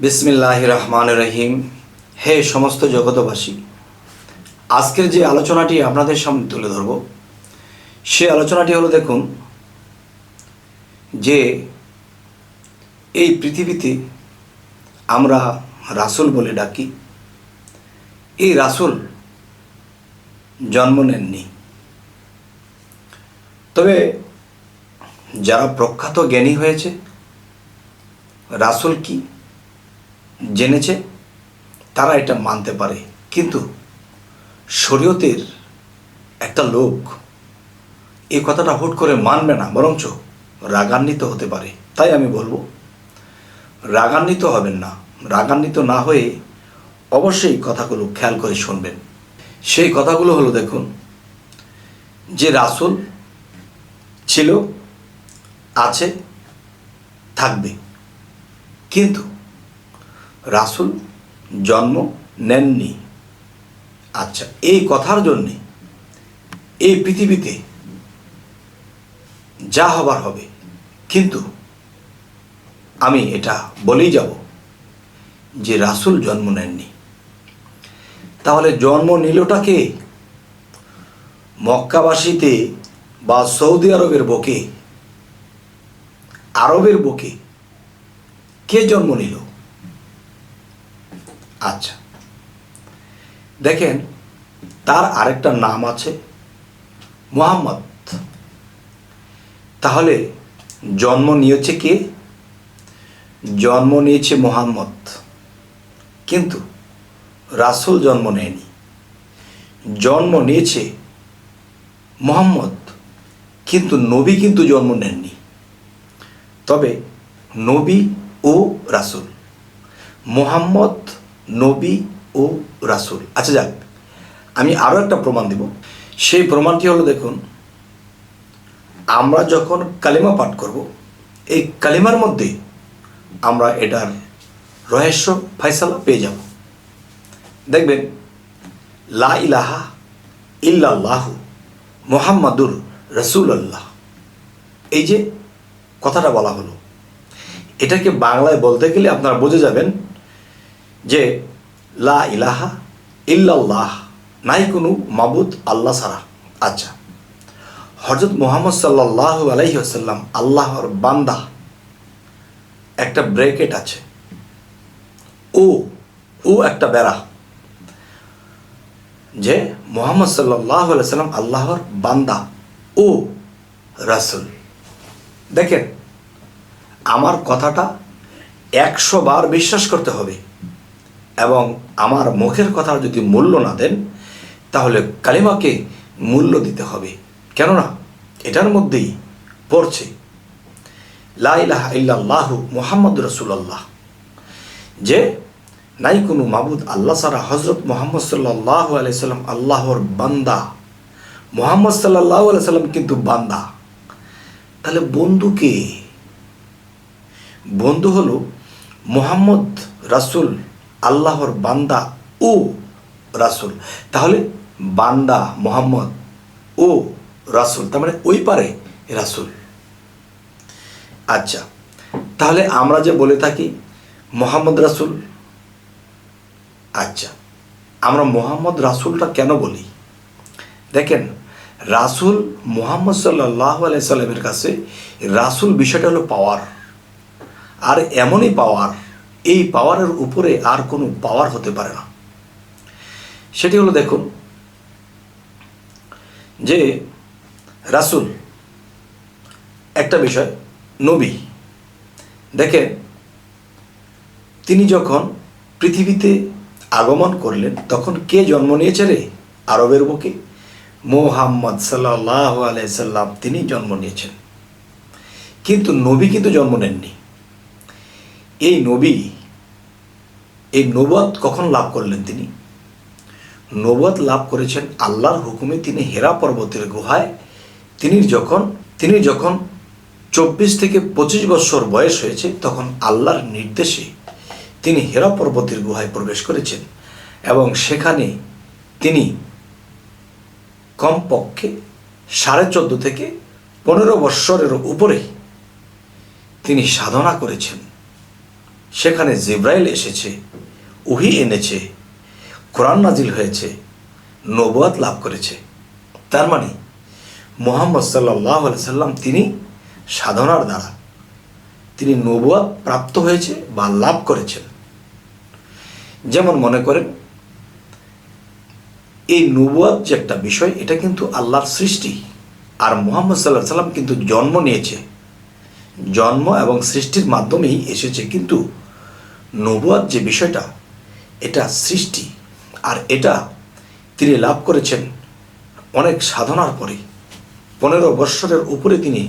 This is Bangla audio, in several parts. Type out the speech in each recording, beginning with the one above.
বিসমিল্লাহির রহমানির রহিম। হে সমস্ত জগতবাসী, আজকের যে আলোচনাটি আপনাদের সামনে তুলে ধরব সে আলোচনাটি হলো, দেখুন যে এই পৃথিবীতে আমরা রাসূল বলে ডাকি, এই রাসূল জন্ম নেননি। তবে যারা প্রখ্যাত জ্ঞানী হয়েছে, রাসূল কি জেনেছে, তারা এটা মানতে পারে। কিন্তু শরীয়তের একটা লোক এই কথাটা হুট করে মানবে না, বরঞ্চ রাগান্বিত হতে পারে। তাই আমি বলবো, রাগান্বিত হবেন না। রাগান্বিত না হয়ে অবশ্যই কথাগুলো খেয়াল করে শুনবেন। সেই কথাগুলো হলো, দেখুন যে রাসূল ছিল, আছে, থাকবে, কিন্তু রাসূল জন্ম নেননি। আচ্ছা, এই কথার জন্যে এই পৃথিবীতে যা হবার হবে, কিন্তু আমি এটা বলেই যাব যে রাসূল জন্ম নেননি। তাহলে জন্ম নিলটা কে? মক্কাবাসীতে বা সৌদি আরবের বুকে, আরবের বুকে কে জন্ম নিল? আচ্ছা, দেখেন, তার আরেকটা নাম আছে মুহাম্মদ। তাহলে জন্ম নিয়েছে কে? জন্ম নিয়েছে মুহাম্মদ, কিন্তু রাসূল জন্ম নেয়নি। জন্ম নিয়েছে মুহাম্মদ, কিন্তু নবী কিন্তু জন্ম নেননি। তবে নবী ও রাসূল, মুহাম্মদ নবী ও রাসূল। আচ্ছা যাক, আমি আরও একটা প্রমাণ দিব। সেই প্রমাণটি হলো, দেখুন আমরা যখন কালিমা পাঠ করব, এই কালিমার মধ্যে আমরা এটার রহস্য ফয়সালা পেয়ে যাব। দেখবেন, লা ইলাহা ইল্লাল্লাহু মুহাম্মাদুর রাসূলুল্লাহ, এই যে কথাটা বলা হলো, এটাকে বাংলায় বলতে গেলে আপনারা বুঝে যাবেন যে লা ইলাহা ইল্লাল্লাহ, নাই কোনো মাবুদ আল্লাহ ছাড়া। আচ্ছা, হযরত মুহাম্মদ সাল্লাল্লাহু আলাইহি ওয়াসাল্লাম আল্লাহর বান্দা, একটা ব্র্যাকেট আছে, ও একটা বেড়া, যে মুহাম্মদ সাল্লাল্লাহু আলাইহি ওয়াসাল্লাম আল্লাহর বান্দা ও রাসূল। দেখেন, আমার কথাটা 100 বার বিশ্বাস করতে হবে, এবং আমার মুখের কথা যদি মূল্য না দেন, তাহলে কালিমাকে মূল্য দিতে হবে। কেননা এটার মধ্যেই পড়ছে লা ইলাহা ইল্লাল্লাহু মুহাম্মাদুর রাসূলুল্লাহ, যে নাই কোনো মাবুদ আল্লাহ ছাড়া, হযরত মুহাম্মদ সাল্লাল্লাহু আলাইহি সাল্লাম আল্লাহর বান্দা। মুহাম্মদ সাল্লাল্লাহু আলাইহি সাল্লাম কিন্তু বান্দা। তাহলে বন্ধু কে? বন্ধু হলো মুহাম্মদ রাসূল, আল্লাহর বান্দা ও রাসূল। তাহলে বান্দা মুহাম্মদ ও রাসূল, তার মানে ওই পারে রাসূল। আচ্ছা, তাহলে আমরা যে বলে থাকি মুহাম্মদ রাসূল, আচ্ছা আমরা মুহাম্মদ রাসূলটা কেন বলি? দেখেন, রাসূল মুহাম্মদ সাল্লাল্লাহু আলাইহি সাল্লামের কাছে রাসূল বিষয়টা হলো পাওয়ার, আর এমনই পাওয়ার, এই পাওয়ারের উপরে আর কোনো পাওয়ার হতে পারে না। সেটি হলো, দেখুন যে রাসূল একটা বিষয়, নবী। দেখেন, তিনি যখন পৃথিবীতে আগমন করলেন, তখন কে জন্ম নিয়েছে রে? আরবের বুকে মুহাম্মদ সাল্লাল্লাহু আলাইহি সাল্লাম, তিনি জন্ম নিয়েছেন। কিন্তু নবী কিন্তু জন্ম নেননি। এই নবী, এই নবুয়ত কখন লাভ করলেন? তিনি নবুয়ত লাভ করেছেন আল্লাহর হুকুমে। তিনি হেরা পর্বতের গুহায়, তিনি যখন 24 থেকে 25 বছর বয়স হয়েছে, তখন আল্লাহর নির্দেশে তিনি হেরা পর্বতের গুহায় প্রবেশ করেছেন, এবং সেখানে তিনি কমপক্ষে 14.5 থেকে 15 বৎসরের উপরে তিনি সাধনা করেছেন। সেখানে জিব্রাইল এসেছে, ওহী এনেছে, কোরআন নাজিল হয়েছে, নবুয়াত লাভ করেছে। তার মানে মুহাম্মদ সাল্লাল্লাহু আলাইহি সাল্লাম তিনি সাধনার দ্বারা তিনি নবুয়াত প্রাপ্ত হয়েছে বা লাভ করেছেন। যেমন মনে করেন এই নবুয়াত যে একটা বিষয়, এটা কিন্তু আল্লাহর সৃষ্টি, আর মুহাম্মদ সাল্লাল্লাহু আলাইহি সাল্লাম কিন্তু জন্ম নিয়েছে, জন্ম এবং সৃষ্টির মাধ্যমেই এসেছে। কিন্তু নবুয়াত যে বিষয়টা, এটা সৃষ্টি, আর এটা তিনি লাভ করেছেন অনেক সাধনার পরে। 15 বৎসরের উপরে তিনি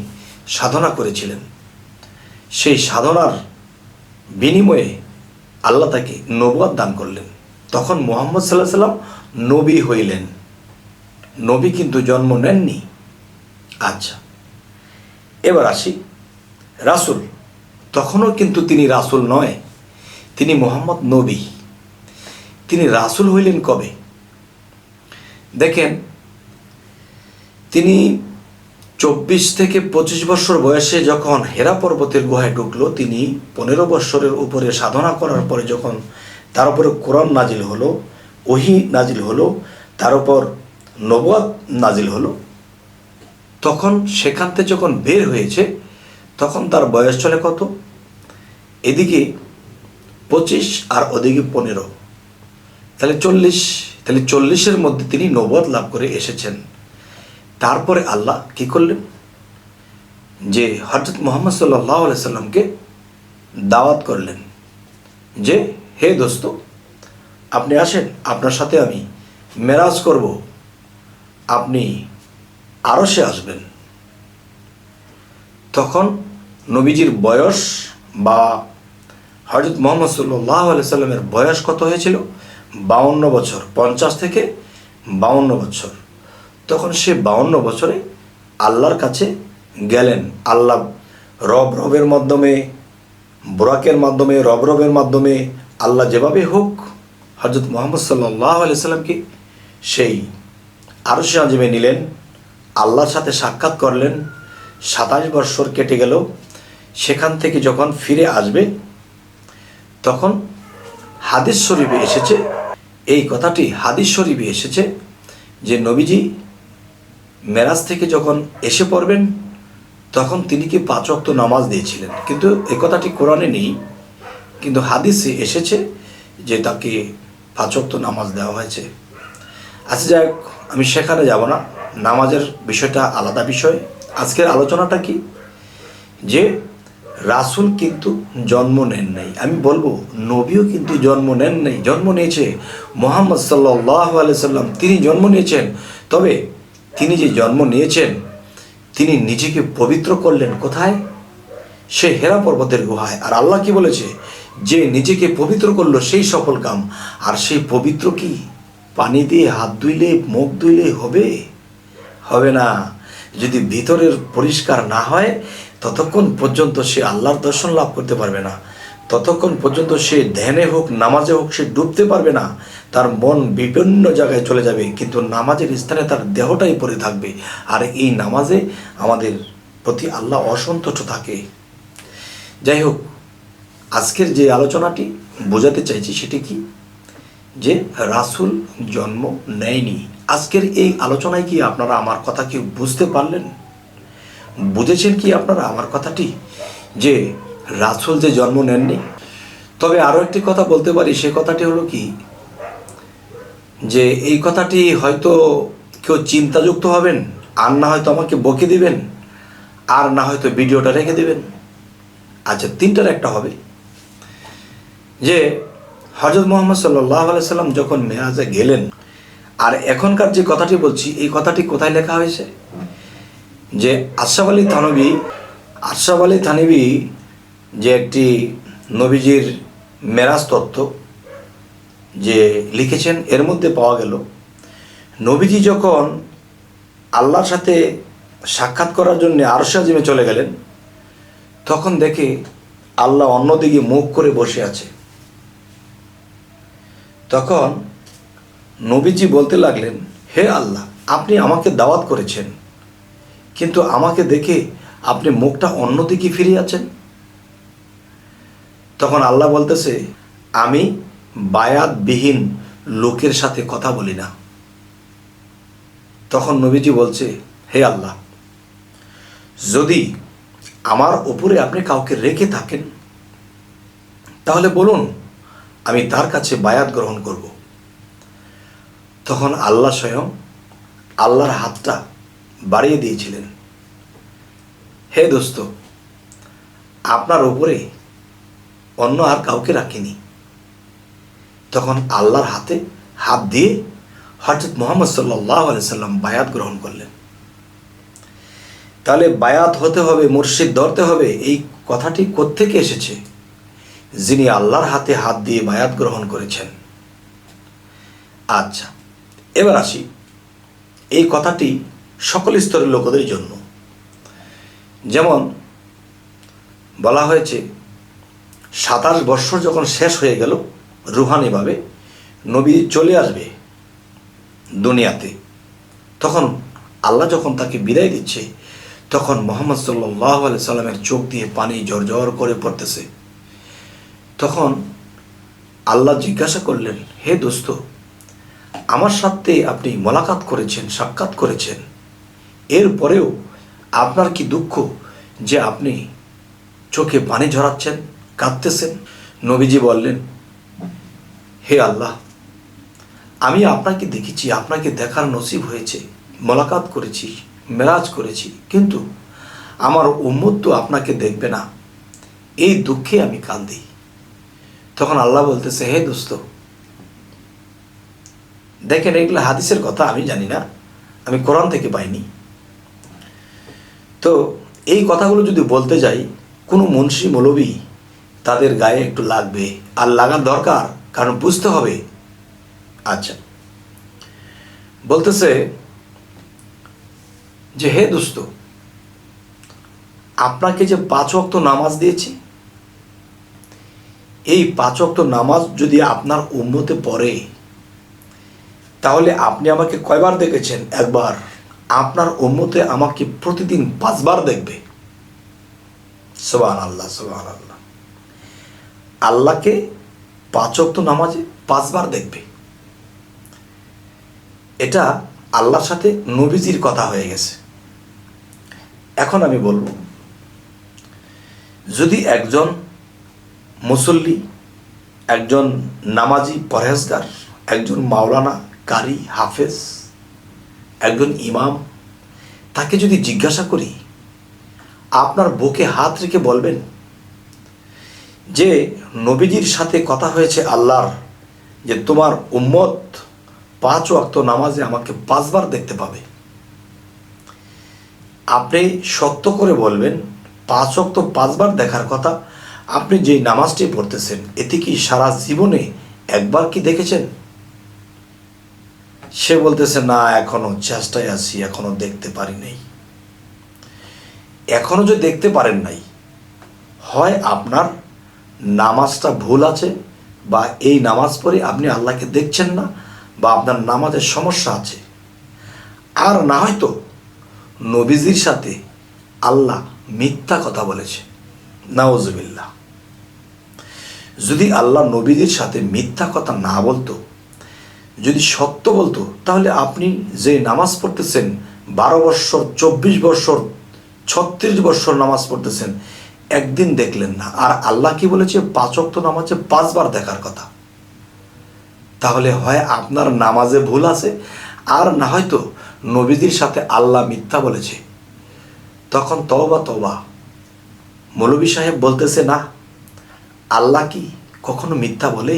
সাধনা করেছিলেন। সেই সাধনার বিনিময়ে আল্লাহ তাকে নবুয়াত দান করলেন। তখন মুহাম্মদ সাল্লাল্লাহু আলাইহি সাল্লাম নবী হইলেন। নবী কিন্তু জন্ম নেননি। আচ্ছা, এবার আসি রাসূল। তখনও কিন্তু তিনি রাসূল নয়, তিনি মুহাম্মদ নবী। তিনি রাসূল হইলেন কবে? দেখেন, তিনি 24 থেকে 25 বছর বয়সে যখন হেরা পর্বতের গুহায় ঢুকলো, তিনি 15 বছরের উপরে সাধনা করার পরে যখন তার উপরে কোরআন নাজিল হলো, ওহী নাজিল হলো, তার উপর নবুয়াত নাজিল হলো, তখন সেখান থেকে যখন বের হয়েছে তখন তার বয়স চলে কত? এদিকে 25 আর ওদিকে 15, তাহলে 40। তাহলে 40-এর মধ্যে তিনি নবুয়াত লাভ করে এসেছেন। তারপরে আল্লাহ কি করলেন? যে হযরত মুহাম্মদ সাল্লাল্লাহু আলাইহি সাল্লামকে দাওয়াত করলেন যে, হে দোস্ত, আপনি আসেন, আপনার সাথে আমি মেরাজ করব, আপনি আরশে আসবেন। তখন নবীজির বয়স বা হযরত মুহাম্মদ সাল্লাল্লাহু আলাইহি সাল্লামের বয়স কত হয়েছিল? 52 বছর, 50 থেকে 52 বছর। তখন সে 52 বছরে আল্লাহর কাছে গেলেন। আল্লাহ রবের মাধ্যমে, বুরাকের মাধ্যমে, রবের মাধ্যমে আল্লাহ যেভাবে হোক হযরত মুহাম্মদ সাল্লাল্লাহু আলাইহি সাল্লামকে সেই আরশে আজিমে নিলেন, আল্লাহর সাথে সাক্ষাৎ করলেন। 27 বছর কেটে গেল। সেখান থেকে যখন ফিরে আসবে তখন হাদিস শরীফে এসেছে, এই কথাটি হাদিস শরীফে এসেছে যে নবীজি মেরাজ থেকে যখন এসে পড়বেন তখন তিনি কি 5 ওয়াক্ত নামাজ দিয়েছিলেন। কিন্তু এই কথাটি কোরআনে নেই, কিন্তু হাদিসে এসেছে যে তাকে 5 ওয়াক্ত নামাজ দেওয়া হয়েছে। আচ্ছা, যাই হোক, আমি সেখানে যাব না, নামাজের বিষয়টা আলাদা বিষয়। আজকের আলোচনাটা কি? যে রাসূল কিন্তু জন্ম নেন নাই। আমি বলবো নবীও কিন্তু জন্ম নেন নাই, জন্ম নিয়েছে মুহাম্মদ সাল্লাল্লাহু আলাইহি সাল্লাম, তিনি জন্ম নিয়েছেন। তবে তিনি যে জন্ম নিয়েছেন, তিনি নিজেকে পবিত্র করলেন কোথায়? সে হেরা পর্বতের গুহায়। আর আল্লাহ কি বলেছে? যে নিজেকে পবিত্র করলো সেই সফল কাম। আর সেই পবিত্র কি পানি দিয়ে হাত ধুইলে, মুখ ধুইলে হবে? হবে না। যদি ভিতরের পরিষ্কার না হয় ততক্ষণ পর্যন্ত সে আল্লাহর দর্শন লাভ করতে পারবে না। ততক্ষণ পর্যন্ত সে ধ্যানে হোক, নামাজে হোক, সে ডুবতে পারবে না। তার মন বিভিন্ন জায়গায় চলে যাবে, কিন্তু নামাজের স্থানে তার দেহটাই পড়ে থাকবে। আর এই নামাজে আমাদের প্রতি আল্লাহ অসন্তুষ্ট থাকে। যাই হোক, আজকের যে আলোচনাটি বোঝাতে চাইছি সেটি কি? যে রাসূল জন্ম নেয়নি। আজকের এই আলোচনায় কি আপনারা আমার কথা কি বুঝতে পারলেন? বুঝেছেন কি আপনারা আমার কথাটি, যে রাসূল যে জন্ম নেননি? তবে আরও একটি কথা বলতে পারি, সে কথাটি হলো কি, যে এই কথাটি হয়তো কেউ চিন্তাযুক্ত হবেন, আর না হয়তো আমাকে বকে দিবেন, আর না হয়তো ভিডিওটা রেখে দেবেন। আচ্ছা, তিনটার একটা হবে। যে হযরত মুহাম্মদ সাল্লাল্লাহু আলাইহি সাল্লাম যখন মেরাজে গেলেন, আর এখনকার যে কথাটি বলছি, এই কথাটি কোথায় লেখা হয়েছে? যে আশরাফ আলী থানভী যে একটি নবীজির মেরাজ তত্ত্ব যে লিখেছেন, এর মধ্যে পাওয়া গেল নবীজি যখন আল্লাহর সাথে সাক্ষাৎ করার জন্য আরশে আজিমে চলে গেলেন, তখন দেখে আল্লাহ অন্যদিকে মুখ করে বসে আছে। তখন নবীজি বলতে লাগলেন, হে আল্লাহ, আপনি আমাকে দাওয়াত করেছেন, কিন্তু আমাকে দেখে আপনি মুখটা অন্যদিকে ফিরিয়ে আছেন। তখন আল্লাহ বলতেছে, আমি বায়াতবিহীন লোকের সাথে কথা বলি না। তখন নবীজি বলছে, হে আল্লাহ, যদি আমার উপরে আপনি কাউকে রেখে থাকেন তাহলে বলুন, আমি তার কাছে বায়াত গ্রহণ করব। তখন আল্লাহ স্বয়ং আল্লাহর হাতটা বাড়িয়ে দিয়েছিলেন, হে দোস্ত, আপনার উপরে অন্য আর কাউকে রাখিনি। তখন আল্লাহর হাতে হাত দিয়ে হযরত মুহাম্মদ সাল্লাল্লাহু আলাইহি সাল্লাম বায়াত গ্রহণ করলেন। তাহলে বায়াত হতে হবে, মুর্শিদ ধরতে হবে, এই কথাটি কোত্থেকে এসেছে? যিনি আল্লাহর হাতে হাত দিয়ে বায়াত গ্রহণ করেছেন। আচ্ছা, এবার আসি, এই কথাটি সকল স্তরের লোকদের জন্য। যেমন বলা হয়েছে, 27 বৎসর যখন শেষ হয়ে গেল রুহানিভাবে, নবী চলে আসবে দুনিয়াতে, তখন আল্লাহ যখন তাকে বিদায় দিচ্ছে, তখন মুহাম্মদ সাল্লাল্লাহু আলাইহি সাল্লামের চোখ দিয়ে পানি ঝরঝর করে পড়তেছে। তখন আল্লাহ জিজ্ঞাসা করলেন, হে দোস্ত, আমার সাথে আপনি মোলাকাত করেছেন, সাক্ষাৎ করেছেন, এরপরেও আপনার কি দুঃখ যে আপনি চোখে পানি ঝরাচ্ছেন, কাঁদতেছেন? নবীজি বললেন, হে আল্লাহ, আমি আপনাকে দেখেছি, আপনাকে দেখার নসিব হয়েছে, মোলাকাত করেছি, মেরাজ করেছি, কিন্তু আমার উম্মত তো আপনাকে দেখবে না, এই দুঃখে আমি কাঁদি। তখন আল্লাহ বলতেছে, হে দোস্ত, দেখেন, এগুলো হাদিসের কথা, আমি জানি না, আমি কোরআন থেকে পাইনি। তো এই কথাগুলো যদি বলতে যাই, কোনো মুন্সি মৌলবী তাদের গায়ে একটু লাগবে, আর লাগার দরকার, কারণ বুঝতে হবে। আচ্ছা, বলতেছে যে, হে দোস্ত, আপনাকে যে 5 ওয়াক্ত নামাজ দিয়েছি, এই 5 ওয়াক্ত নামাজ যদি আপনার উম্মতে পড়ে, তাহলে আপনি আমাকে কয়বার দেখেছেন? একবার। আপনার উম্মতে আমাকে প্রতিদিন 5 বার দেখবে। সুবহানাল্লাহ, সুবহানাল্লাহ। আল্লাহকে 5 ওয়াক্ত নামাজে 5 বার দেখবে, এটা আল্লাহর সাথে নবীজির কথা হয়ে গেছে। এখন আমি বলবো, যদি একজন মুসল্লি, একজন নামাজি পরহেজগার, একজন মাওলানা, কারি, হাফেজ, একজন ইমাম, তাকে যদি জিজ্ঞাসা করি, আপনার বুকে হাত রেখে বলবেন যে নবীজির সাথে কথা হয়েছে আল্লাহর, যে তোমার উম্মত 5 ওয়াক্ত নামাজে আমাকে 5 বার দেখতে পাবে, আপনি সত্য করে বলবেন 5 ওয়াক্ত 5 বার দেখার কথা, আপনি যে নামাজটি পড়তেছেন, এতে কি সারা জীবনে একবার কি দেখেছেন? সে বলতেছে, না, এখনো চেষ্টায় আছি, এখনো দেখতে পারি নাই। এখনো যদি দেখতে পারেন নাই, হয় আপনার নামাজটা ভুল আছে, বা এই নামাজ পড়ে আপনি আল্লাহকে দেখছেন না, বা আপনার নামাজের সমস্যা আছে, আর না হয়তো নবীজির সাথে আল্লাহ মিথ্যা কথা বলেছে। নাউজুবিল্লাহ। যদি আল্লাহ নবীজির সাথে মিথ্যা কথা না বলতো, যদি সত্য বলতো, তাহলে আপনি যে নামাজ পড়তেছেন, 12 বৎসর, 24 বৎসর, 36 বৎসর নামাজ পড়তেছেন, একদিন দেখলেন না। আর আল্লাহ কি বলেছে? 5 ওয়াক্ত নামাজে 5 বার দেখার কথা। তাহলে হয় আপনার নামাজে ভুল আছে, আর না হয়তো নবীজির সাথে আল্লাহ মিথ্যা বলেছে। তখন তওবা তওবা। মৌলভী সাহেব বলতেছে, না, আল্লাহ কি কখনো মিথ্যা বলে?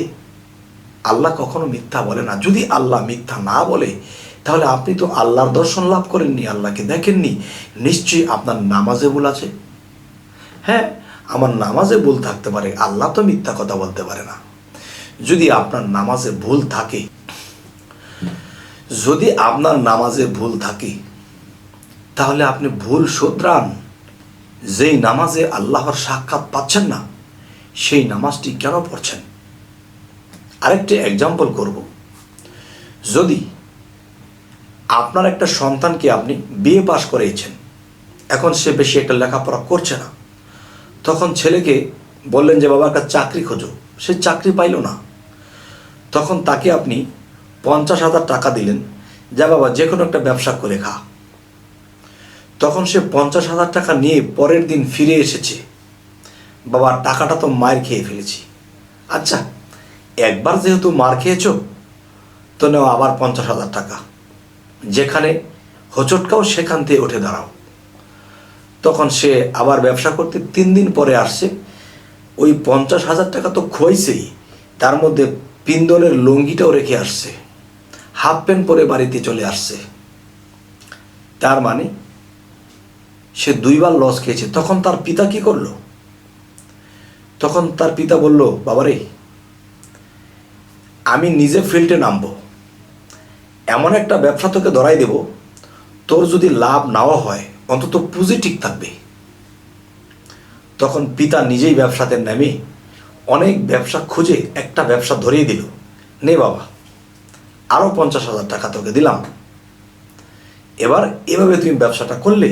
আল্লাহ কখনো মিথ্যা বলে না। যদি আল্লাহ মিথ্যা না বলে, তাহলে আপনি তো আল্লাহর দর্শন লাভ করেননি, আল্লাহকে দেখেননি, নিশ্চয়ই আপনার নামাজে ভুল আছে। হ্যাঁ, আমার নামাজে ভুল থাকতে পারে, আল্লাহ তো মিথ্যা কথা বলতে পারে না। যদি আপনার নামাজে ভুল থাকে, যদি আপনার নামাজে ভুল থাকে, তাহলে আপনি ভুল শুধরান। যেই নামাজে আল্লাহর সাক্ষাৎ পাচ্ছেন না, সেই নামাজটি কেন পড়ছেন? আরেকটি এক্সাম্পল করব। যদি আপনার একটা সন্তানকে আপনি বিএ পাস করিয়েছেন, এখন সে বেশি একটা লেখাপড়া করছে না, তখন ছেলেকে বললেন যে বাবা একটা চাকরি খোঁজো, সে চাকরি পাইল না। তখন তাকে আপনি 50,000 টাকা দিলেন, যা বাবা যে কোনো একটা ব্যবসা করে খা। তখন সে 50,000 টাকা নিয়ে পরের দিন ফিরে এসেছে, বাবা টাকাটা তো মার খেয়ে ফেলেছি। আচ্ছা, একবার যেহেতু মার খেয়েছো, তো নেও আবার 50,000 টাকা, যেখানে হোঁচটকাও সেখান থেকে উঠে দাঁড়াও। তখন সে আবার ব্যবসা করতে 3 দিন পরে আসছে, ওই 50,000 টাকা তো খোয়াইছেই, তার মধ্যে পিন্দনের লুঙ্গিটাও রেখে আসছে, হাফ প্যান্ট পরে বাড়িতে চলে আসছে। তার মানে সে 2বার লস খেয়েছে। তখন তার পিতা কি করলো? তখন তার পিতা বলল, বাবারে আমি নিজে ফিল্ডে নামবো, এমন একটা ব্যবসা তোকে ধরাই দেব, তোর যদি লাভ নাও হয় অন্তত পুঁজি ঠিক থাকবে। তখন পিতা নিজেই ব্যবসাতে নেমে অনেক ব্যবসা খুঁজে একটা ব্যবসা ধরিয়ে দিল, নে বাবা আরও 50,000 টাকা তোকে দিলাম, এবার এভাবে তুমি ব্যবসাটা করলে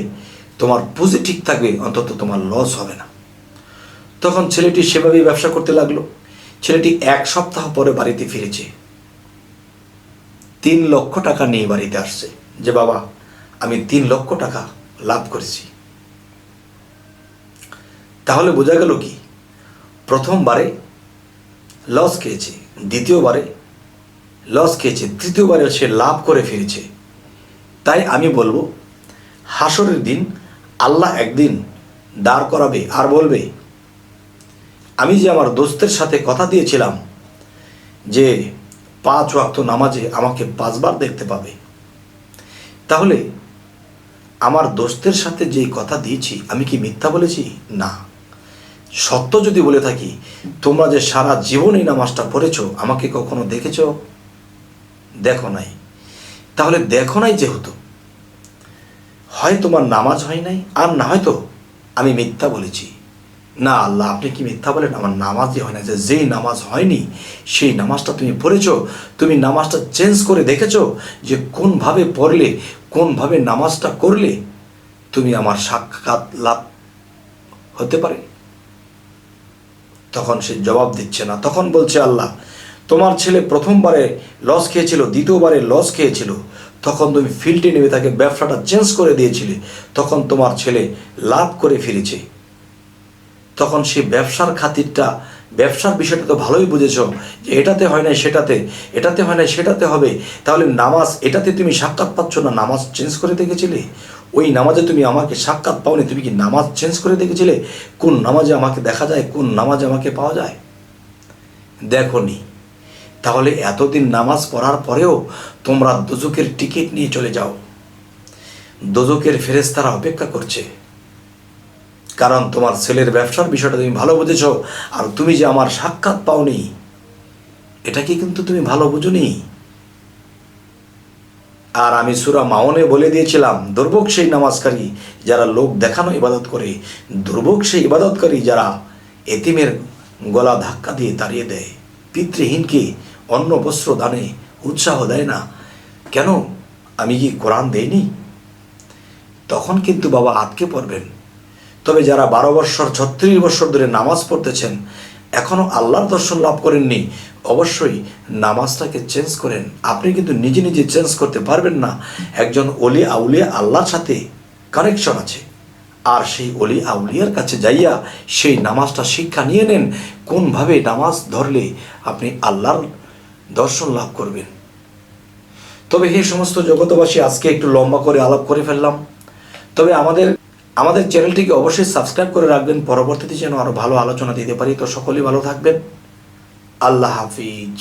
তোমার পুঁজি ঠিক থাকবে, অন্তত তোমার লস হবে না। তখন ছেলেটি সেভাবেই ব্যবসা করতে লাগলো। ছেলেটি 1 সপ্তাহ পরে বাড়িতে ফিরেছে, 3 লক্ষ টাকা নিয়ে বাড়িতে আসছে, যে বাবা আমি 3 লক্ষ টাকা লাভ করেছি। তাহলে বোঝা গেল কি, প্রথমবারে লস খেয়েছে, দ্বিতীয়বারে লস খেয়েছে, তৃতীয়বারে সে লাভ করে ফিরেছে। তাই আমি বলবো, হাসরের দিন আল্লাহ একদিন দাঁড় করাবে আর বলবে, আমি যে আমার দোস্তের সাথে কথা দিয়েছিলাম যে 5 ওয়াক্ত নামাজে আমাকে 5 বার দেখতে পাবে, তাহলে আমার দোস্তের সাথে যেই কথা দিয়েছি আমি কি মিথ্যা বলেছি? না, সত্য যদি বলে থাকি, তোমরা যে সারা জীবন এই নামাজটা পড়েছ, আমাকে কখনো দেখেছ? দেখো নাই। তাহলে দেখো নাই যেহেতু, হয় তোমার নামাজ হয় নাই, আর না হয়তো আমি মিথ্যা বলেছি। না আল্লাহ, আপনি কি মিথ্যা বলেন? আমার নামাজই হয় না। যেই নামাজ হয়নি সেই নামাজটা তুমি পড়েছ, তুমি নামাজটা চেঞ্জ করে দেখেছো যে কোনভাবে পড়লে, কোনভাবে নামাজটা করলে তুমি আমার সাক্ষাৎ লাভ হতে পারে। তখন সে জবাব দিচ্ছে না। তখন বলছে আল্লাহ, তোমার ছেলে প্রথমবারে লস খেয়েছিল, দ্বিতীয়বারে লস খেয়েছিল, তখন তুমি ফিল্ডে নেমে তাকে ব্যবসাটা চেঞ্জ করে দিয়েছিলে, তখন তোমার ছেলে লাভ করে ফিরেছে। তখন সে ব্যবসার খাতিরটা, ব্যবসার বিষয়টা তো ভালোই বুঝেছ যে এটাতে হয় না সেটাতে, এটাতে হয় না সেটাতে হবে, তাহলে নামাজ এটাতে তুমি সাক্ষাৎ পাচ্ছ না, নামাজ চেঞ্জ করে দেখেছিলে? ওই নামাজে তুমি আমাকে সাক্ষাৎ পাওনি, তুমি কি নামাজ চেঞ্জ করে দেখেছিলে? কোন নামাজে আমাকে দেখা যায়, কোন নামাজে আমাকে পাওয়া যায়? দেখোনি। তাহলে এতদিন নামাজ পড়ার পরেও তোমরা দোজখের টিকিট নিয়ে চলে যাও, দোজখের ফেরেশতারা অপেক্ষা করছে। কারণ তোমার ছেলের ব্যবসার বিষয়টা তুমি ভালো বুঝেছ, আর তুমি যে আমার সাক্ষাৎ পাওনি এটাকে কিন্তু তুমি ভালো বুঝোনি। আর আমি সূরা মাউনে বলে দিয়েছিলাম, দুর্ভোগ সেই নামাজকারী যারা লোক দেখানো ইবাদত করে, দুর্ভোগ সেই ইবাদতকারী যারা এতিমের গলা ধাক্কা দিয়ে তাড়িয়ে দেয়, পিতৃহীনকে অন্ন বস্ত্র দানে উৎসাহ দেয় না। কেন? আমি কি কোরআন দেইনি? তখন কিন্তু বাবা আটকে পড়বেন। তবে যারা 12 বৎসর 36 বৎসর ধরে নামাজ পড়তেছেন, এখনও আল্লাহর দর্শন লাভ করেননি, অবশ্যই নামাজটাকে চেঞ্জ করেন। আপনি কিন্তু নিজে নিজে চেঞ্জ করতে পারবেন না। একজন অলি আউলিয়া আল্লাহর সাথে কানেকশন আছে, আর সেই অলি আউলিয়ার কাছে যাইয়া সেই নামাজটা শিক্ষা নিয়ে নেন, কোনভাবে নামাজ ধরলে আপনি আল্লাহর দর্শন লাভ করবেন। তবে এই সমস্ত জগতবাসী, আজকে একটু লম্বা করে আলাপ করে ফেললাম। তবে আমাদের চ্যানেলটিকে অবশ্যই সাবস্ক্রাইব করে রাখবেন, পরবর্তীতে যেন আরও ভালো আলোচনা দিতে পারি। তো সকলেই ভালো থাকবেন। আল্লাহ হাফিজ।